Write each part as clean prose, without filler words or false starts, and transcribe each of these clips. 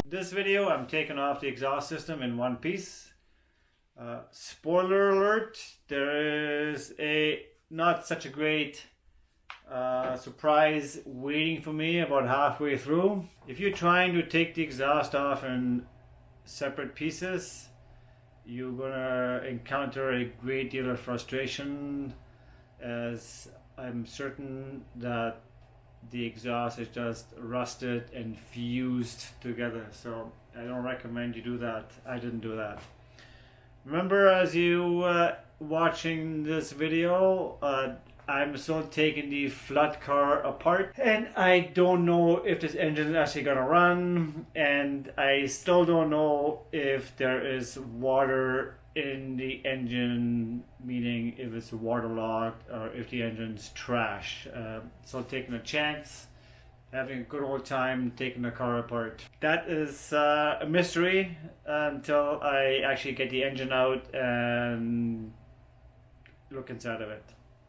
This video I'm taking off the exhaust system in one piece. Spoiler alert, there is a not such a great surprise waiting for me about halfway through. If you're trying to take the exhaust off in separate pieces, you're gonna encounter a great deal of frustration, as I'm certain that the exhaust is just rusted and fused together. So I don't recommend you do that. I didn't do that. Remember, as you watching this video, I'm still taking the flat car apart, and I don't know if this engine is actually gonna run, and I still don't know if there is water in the engine, meaning if it's waterlogged or if the engine's trash. So taking a chance, having a good old time taking the car apart. That is a mystery until I actually get the engine out and look inside of it.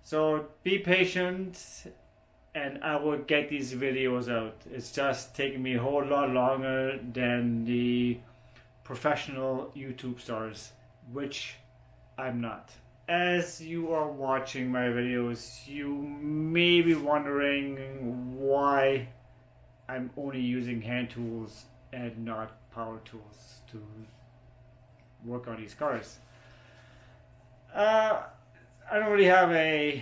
So be patient and I will get these videos out. It's just taking me a whole lot longer than the professional YouTube stars, which I'm not. As you are watching my videos, you may be wondering why I'm only using hand tools and not power tools to work on these cars. I don't really have a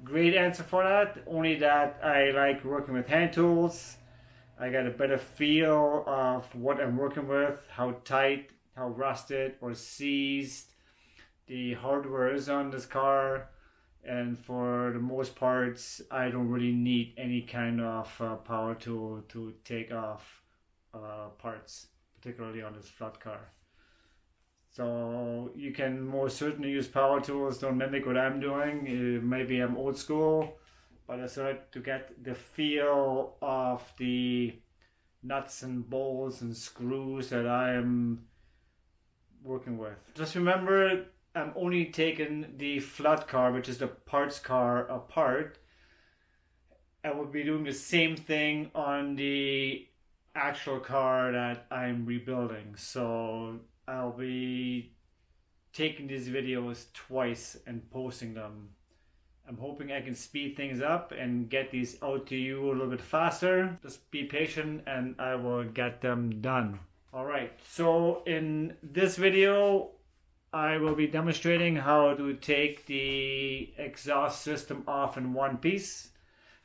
great answer for that, only that I like working with hand tools. I got a better feel of what I'm working with, how tight, how rusted or seized the hardware is on this car, and for the most parts I don't really need any kind of power tool to take off parts, particularly on this flat car. So you can most certainly use power tools. Don't mimic what I'm doing. Maybe I'm old school, but I started to get the feel of the nuts and bolts and screws that I'm working with. Just remember, I'm only taking the flat car, which is the parts car, apart. I will be doing the same thing on the actual car that I'm rebuilding. So I'll be taking these videos twice and posting them. I'm hoping I can speed things up and get these out to you a little bit faster. Just be patient and I will get them done. Alright, so in this video I will be demonstrating how to take the exhaust system off in one piece.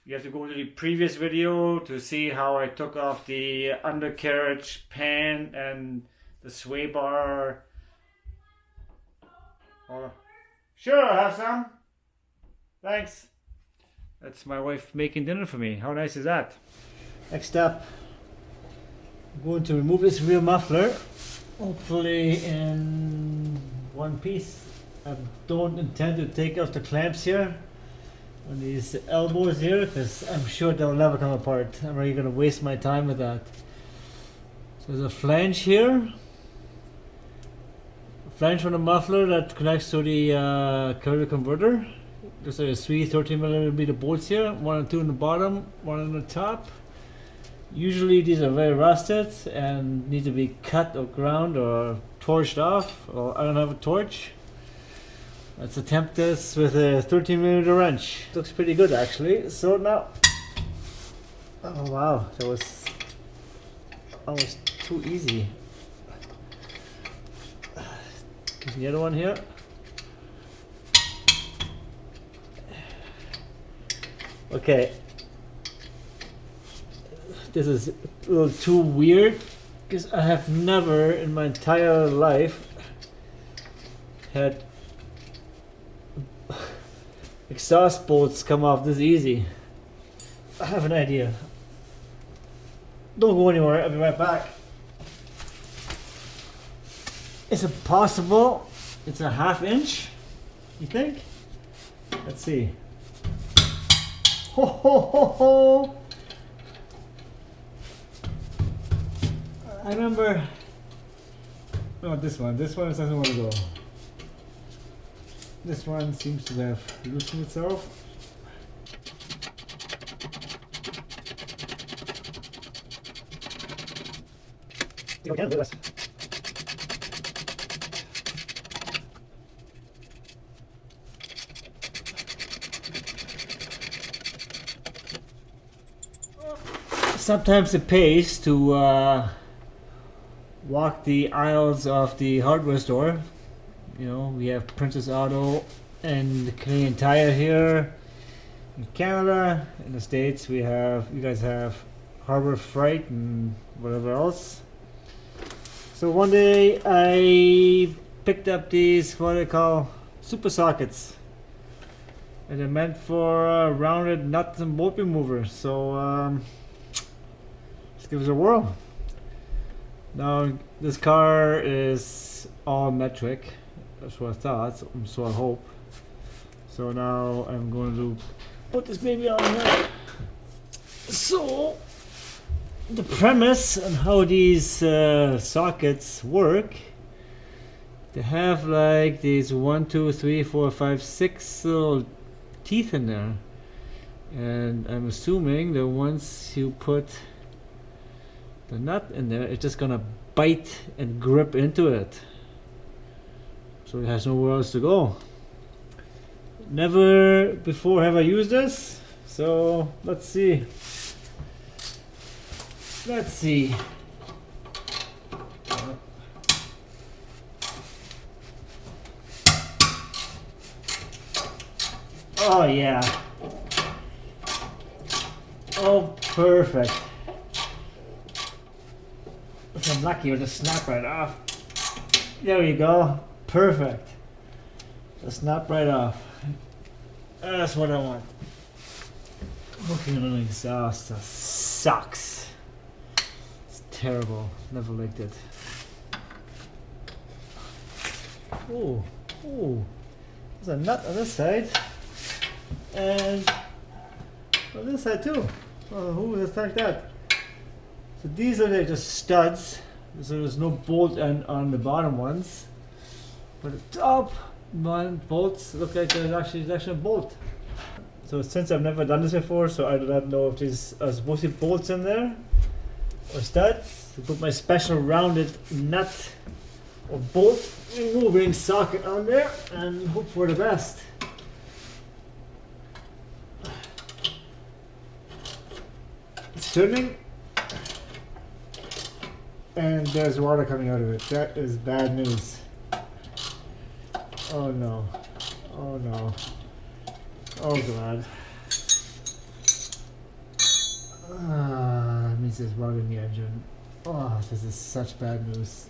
You have to go to the previous video to see how I took off the undercarriage pan and the sway bar. Oh, sure, I'll have some. Thanks. That's my wife making dinner for me. How nice is that? Next up, I'm going to remove this rear muffler, hopefully in one piece. I don't intend to take off the clamps here on these elbows here, because I'm sure they'll never come apart. I'm really going to waste my time with that. So there's a flange here. Flange on the muffler that connects to the carrier converter. There's like 3 13mm bolts here, 1 and 2 on the bottom, 1 on the top. Usually these are very rusted and need to be cut or ground or torched off. Well, I don't have a torch. Let's attempt this with a 13mm wrench. Looks pretty good actually. So now, oh wow, that was almost too easy. There's the other one here. Okay, this is a little too weird because I have never in my entire life had exhaust bolts come off this easy. I have an idea. Don't go anywhere, I'll be right back. Is it possible it's a 1/2 inch? You think? Let's see. Ho ho ho ho! I remember. No, this one. This one doesn't want to go. This one seems to have loosened itself. Sometimes it pays to walk the aisles of the hardware store. You know, we have Princess Auto and Canadian Tire here. In Canada, in the States, we have, you guys have Harbor Freight and whatever else. So one day I picked up these, what they call super sockets, and they're meant for rounded nuts and bolt removers. So let's give it a whirl. Now this car is all metric. That's what I thought, so I hope. So now I'm going to put this baby on here. So the premise on how these sockets work, they have like these 1, 2, 3, 4, 5, 6 little teeth in there, and I'm assuming that once you put the nut in there, it's just gonna bite and grip into it, so it has nowhere else to go. Never before have I used this, so let's see. Let's see. Oh yeah. Oh, perfect. If I'm lucky, it'll just snap right off. There you go. Perfect. Just snap right off. That's what I want. Working on an exhaust sucks. It's terrible. Never liked it. Oh, oh. There's a nut on this side. And on this side too. Oh, who would have thought that? So these are just studs. So there's no bolt on the bottom ones. But the top one bolts look like there's actually a bolt. So since I've never done this before, so I do not know if these are supposed to be bolts in there or studs. I put my special rounded nut or bolt removing socket on there and hope for the best. It's turning and there's water coming out of it. That is bad news. Oh no. Oh no. Oh god. That means there's water in the engine. Oh, this is such bad news.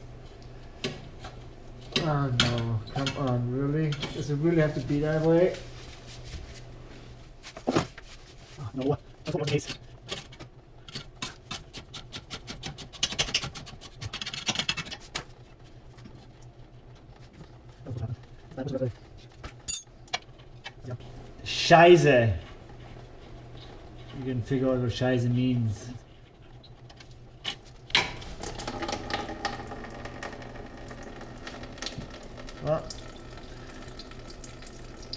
Oh no. Come on, really? Does it really have to be that way? Oh no. That's what case. Scheiße. You can figure out what Scheiße means. Well,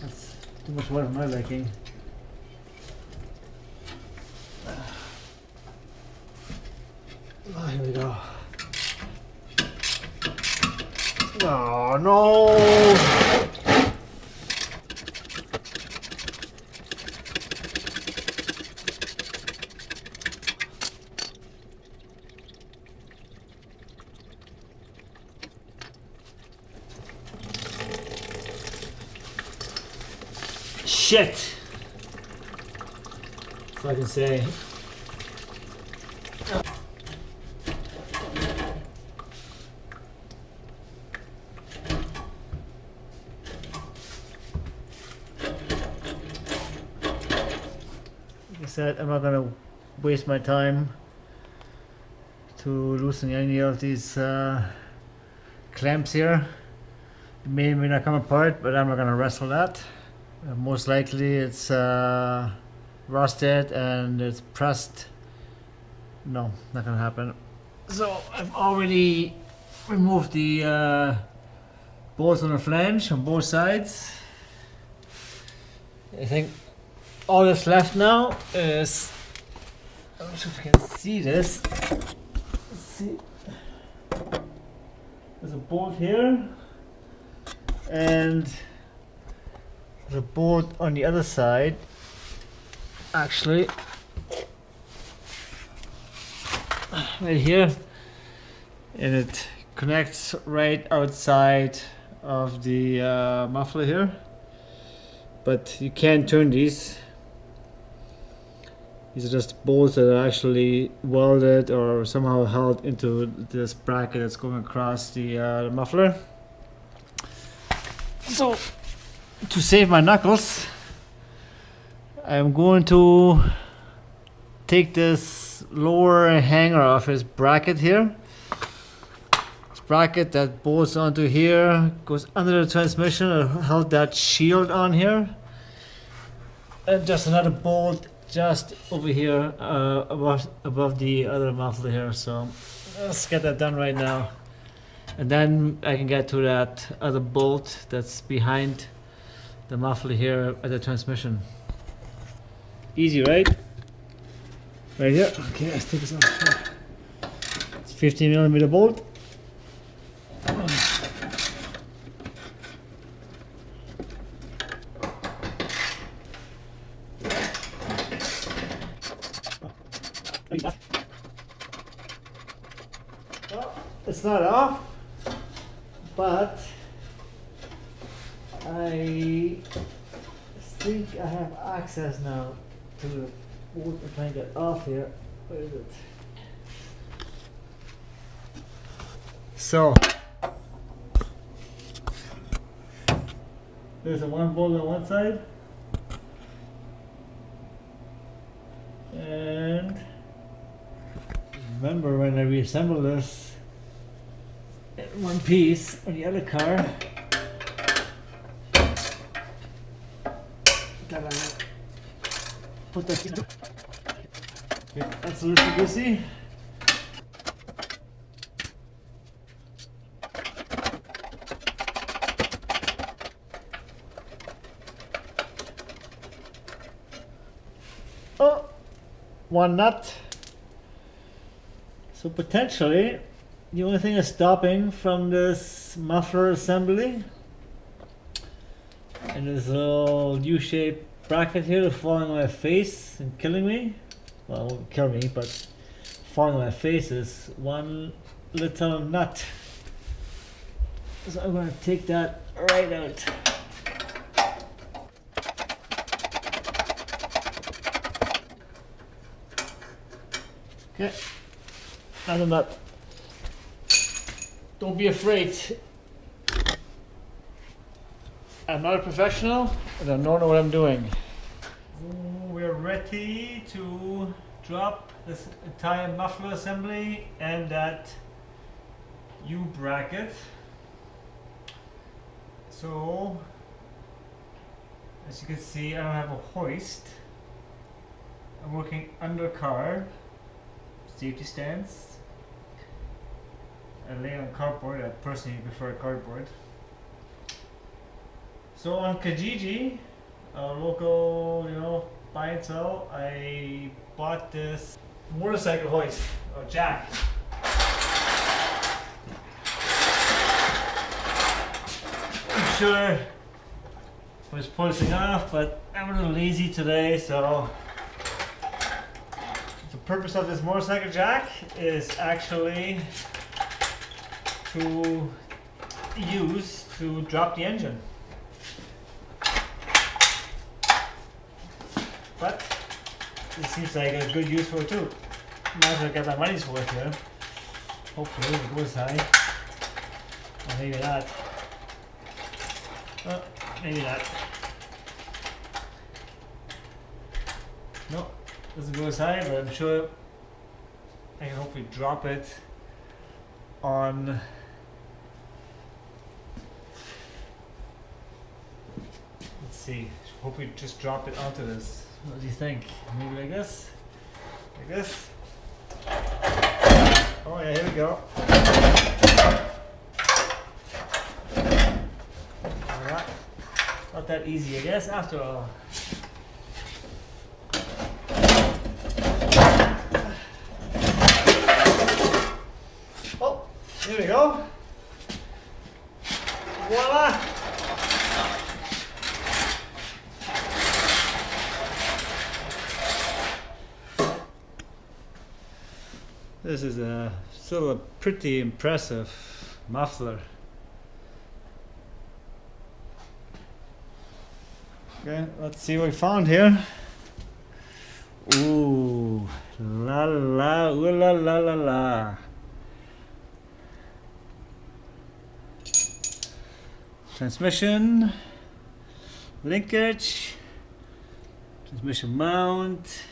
that's too much water for my liking. Oh, here we go. Oh no! Shit! That's all I can say. Like I said, I'm not gonna waste my time to loosen any of these clamps here. It may or may not come apart, but I'm not gonna wrestle that. Most likely it's rusted and it's pressed. No, not gonna happen. So I've already removed the bolts on the flange on both sides. I think all that's left now is, I'm not sure if you can see this. Let's see. There's a bolt here, and there's a bolt on the other side, actually, right here, and it connects right outside of the muffler here, but you can't turn these. These are just bolts that are actually welded or somehow held into this bracket that's going across the muffler. So, to save my knuckles, I'm going to take this lower hanger off his bracket here. This bracket that bolts onto here goes under the transmission and held that shield on here. And just another bolt just over here above the other muffler here. So let's get that done right now, and then I can get to that other bolt that's behind the muffler here at the transmission. Easy, right? Right here. Okay, let's take this off. It's 15mm bolt. Well, it's not off, but I think I have access now to the bolt. I'm trying to get off here. Where is it? So there's a one bolt on one side, and remember when I reassemble this in one piece on the other car, that I put that in. Okay, that's loosey goosey. Oh, one nut. So potentially, the only thing that's stopping from this muffler assembly and this little U-shaped bracket here falling on my face and killing me. Well, it won't kill me, but falling on my face is one little nut. So I'm going to take that right out. Okay. Another nut. Don't be afraid. I'm not a professional, and I don't know what I'm doing. We're ready to drop this entire muffler assembly and that U-bracket. So, as you can see, I don't have a hoist. I'm working under car. Safety stance. I lay on cardboard. I personally prefer cardboard. So on Kijiji, a local, buy and sell, I bought this motorcycle hoist or jack. I'm sure I was pulling off, but I'm a little lazy today, so the purpose of this motorcycle jack is actually to use to drop the engine. But it seems like a good use for it too. Might as well get my money's worth here. Hopefully it goes high. Or maybe not. Oh, maybe not. No, doesn't go as high, but I'm sure I can hopefully drop it on let's see, hopefully just drop it onto this. What do you think? Maybe like this? Like this? Oh yeah, here we go. Alright. Not that easy, I guess, after all. Oh, here we go. This is still a pretty impressive muffler. Okay, let's see what we found here. Ooh, la la, ooh la la la la. Transmission, linkage, transmission mount,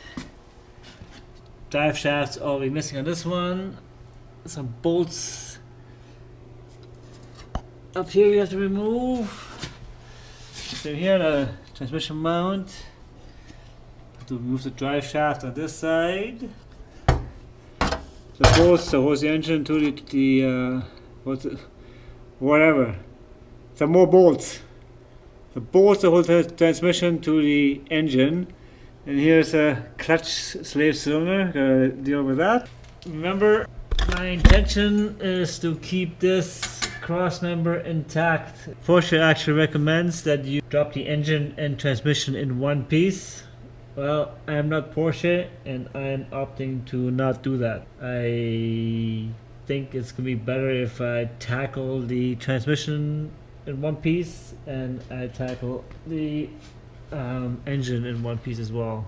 drive shafts all be missing on this one. Some bolts up here we have to remove. So here the transmission mount. To remove the drive shaft on this side. The bolts that holds the engine to the whatever. Some more bolts. The bolts that hold the transmission to the engine. And here's a clutch slave cylinder. Gotta deal with that. Remember, my intention is to keep this cross member intact. Porsche actually recommends that you drop the engine and transmission in one piece. Well, I am not Porsche and I am opting to not do that. I think it's going to be better if I tackle the transmission in one piece and I tackle the engine in one piece as well.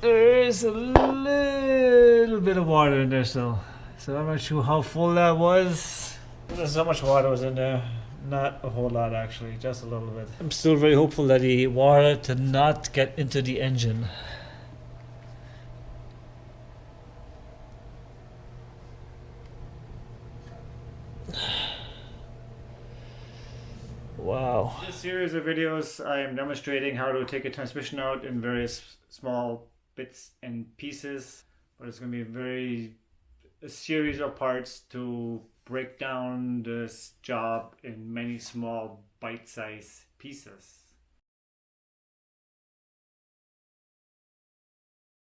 There's a little bit of water in there still, so I'm not sure how full that was. There's so much water was in there. Not a whole lot actually, just a little bit. I'm still very hopeful that the water did not get into the engine. Wow. In this series of videos I am demonstrating how to take a transmission out in various small bits and pieces, but it's going to be a series of parts to break down this job in many small bite-sized pieces.